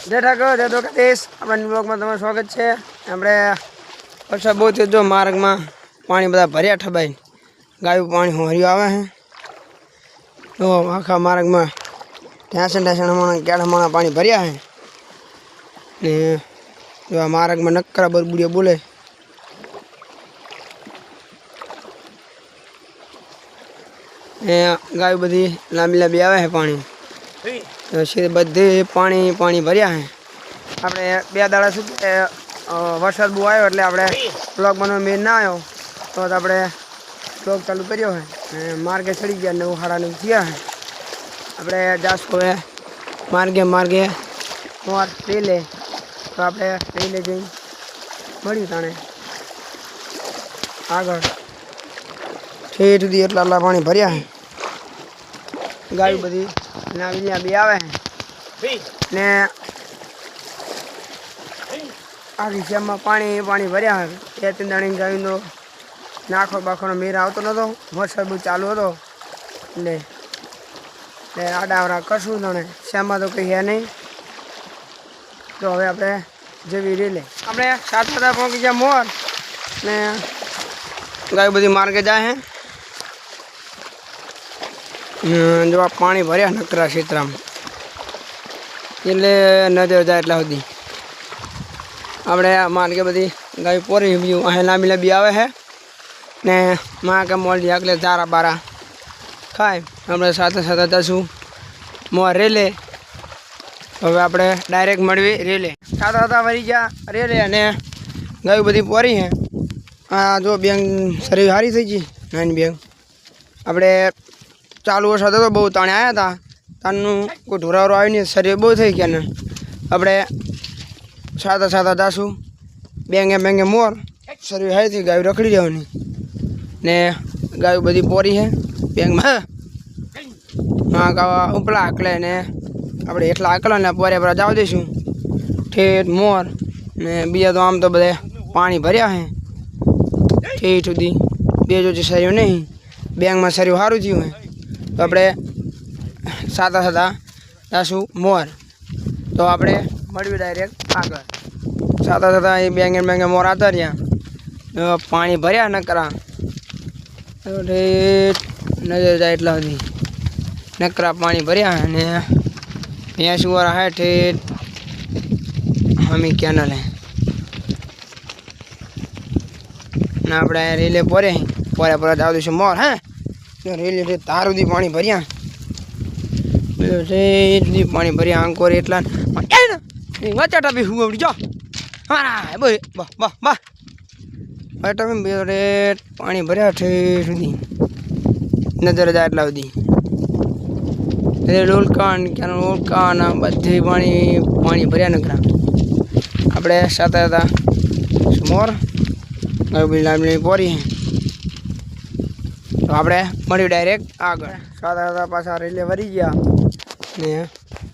જય ઠાકોર જય દ્વારકાધીશ આપણા બ્લોગમાં તમારું સ્વાગત છે। આપણે વરસાદ બહુ થયો, જો માર્ગમાં પાણી બધા ભર્યા ઠબાઈ, ગાયું પાણી હોર્યું આવે છે। તો આખા માર્ગમાં ઢેસણ કેળામાં પાણી ભર્યા છે ને જો આ માર્ગમાં નક્કરા બરબુડિયા બોલે। ને ગાયું બધી લાંબી લાંબી આવે છે પાણી, બધે પાણી પાણી ભર્યા છે। આપણે બે દાડા શું વરસાદ બહુ આવ્યો એટલે આપણે બ્લોગ બનાવવાનો મેળ ના આવ્યો, તો આપણે બ્લોગ ચાલુ કર્યો છે ને માર્ગે ચડી ગયા 9 સાડા 9 થયા છે। આપણે જાશું હવે માર્ગે માર્ગે મોર રેલે, તો આપણે રેલે જઈને મળ્યું તાણે આગળ ઠેઠ સુધી એટલા પાણી ભર્યા છે। ગાયું બધી લાંબી આવે છે ને આખી શેમમાં પાણી પાણી ભર્યા છે। 2-3 દાણી ગાયનો નાખો બાખોનો મેર આવતો નહોતો, વરસાદ બહુ ચાલુ હતો એટલે આડાવડા કરશું તને શેમમાં તો કંઈ હે નહીં। તો હવે આપણે જેવી રેલે આપણે 7 વાગ્યા પહોંચી ગયા મોર ને ગાય બધી માર્ગે જાય છે। જો આ પાણી ભર્યા નકરા ક્ષેત્રમાં એટલે નજર જાય એટલા સુધી આપણે માર્ગે બધી ગાય પોરી બીજું અહીં લાંબી લાંબી આવે છે ને માં કે મોલડી આગલે ચારા બારા ખાય। આપણે સાથે સાથે જશું મોર રેલે। હવે આપણે ડાયરેક્ટ મળવી રેલે, સાતા સાતા વળી ગયા રેલે અને ગાયું બધી પોરી છે। આ જો બેંગ શરીર સારી થઈ ગઈ નાની બેંગ। આપણે ચાલુ વરસાદ હતો બહુ તાણે આવ્યા હતા, તારનું કોઈ ઢોરાવરો આવી નહીં, શરીર બહુ થઈ ગયા ને આપણે સાતા સાતા જાશું બેંગે બેંગે મોર શરીર હાઈથી ગાયું રખડી જવાની ને ગાયું બધી પોરી છે બેંગમાં। હા ગાવા ઉપલા આકલે ને આપણે એટલા આકલા ને પોરે પર જવા દઈશું ઠેઠ મોર ને બીજા તો આમ તો બધે પાણી ભર્યા છે ઠેઠ સુધી, બે જો શરીર નહીં બેંગમાં શરીર સારું થયું છે। તો આપણે સાતા સાતા જાશું મોર, તો આપણે મળ્યું ડાયરેક્ટ આગળ। સાતા સાતા એ બેંગે બેંગે મોર આવતા રહ્યા, પાણી ભર્યા નકરા નજર જાય એટલા સુધી નકરા પાણી ભર્યા અને ભેંસું વાળા હે ઠેઠ અમી કેનલે ને આપણે રેલે પોરે પોરે પર જાવ દઈશું મોર। હે રેલી તાર સુધી પાણી ભર્યા, સુધી પાણી ભર્યા અંકોર એટલા વચાટા બી હું જો હા બોલ વાહ વાહ વાહ પાણી ભર્યા ઠેઠ સુધી નજર જાય એટલા સુધી લોલકાન ક્યાં લોલકાન બધે પાણી પાણી ભર્યા નકરા। આપણે સાતા હતા મોર બધી લાંબી પોરી, તો આપણે મળ્યું ડાયરેક્ટ આગળ। સાતા હતા પાછા રેલે વરી ગયા ને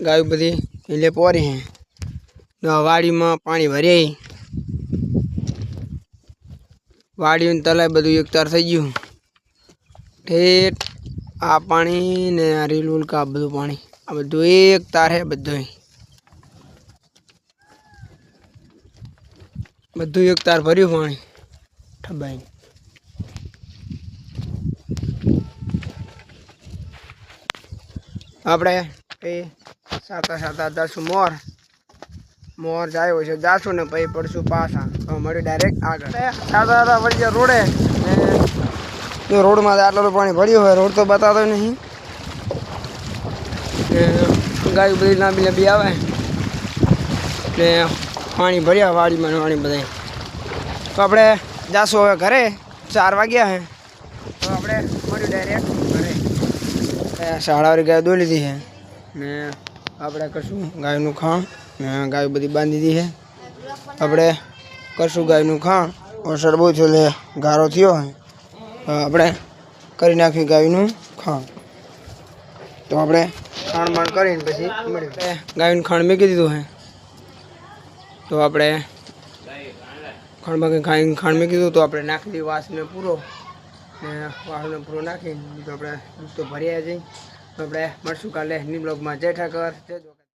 ગાયું બધી રેલે પોરી છે, વાડીમાં પાણી ભર્યા, વાડીનું તલાય બધું એકતાર થઈ ગયું ઠેઠ આ પાણી ને આ રેલુલ કા બધું પાણી આ બધું એક તાર હે, બધું એક તાર ભર્યું પાણી ઠબાઈ। આપણે એ સાતા સાતા જાશું મોર મોર જાય હોય છે જાશું ને પછી પડશું પાછા, તો મળ્યું ડાયરેક્ટ આગળ। સાતા સાતા વળી ગયા રોડે ને રોડમાં આટલું પાણી ભર્યું હોય, રોડ તો બતાતો નહીં ને ગાયું બધી લાંબી લાંબી આવે ને પાણી ભર્યા વાડીમાં પાણી બધા। તો આપણે જાશું હવે ઘરે, 4 વાગ્યા છે, તો આપણે મળ્યું ડાયરેક્ટ ઘરે। શાળાવાળી ગાય દોઈ લીધી છે ને આપણે કરશું ગાયનું ખાણ ને ગાય બધી બાંધી દીધી છે। આપણે કરશું ગાયનું ખાણ, વરસાદ બહુ થયો એટલે ગારો થયો હોય, તો આપણે કરી નાખ્યું ગાયનું ખાણ। તો આપણે ખાણ બાણ કરીને પછી મળ્યું ગાયનું ખાણ મૂકી દીધું છે, તો આપણે ખાણ મૂકી દીધું, તો આપણે નાખી દીધું વાસને પૂરો ને વાસને પૂરો નાખીને તો આપણે દૂધ તો ભર્યા જઈએ। તો આપણે મળશું કાલે બ્લોગમાં। જય ઠાકર જય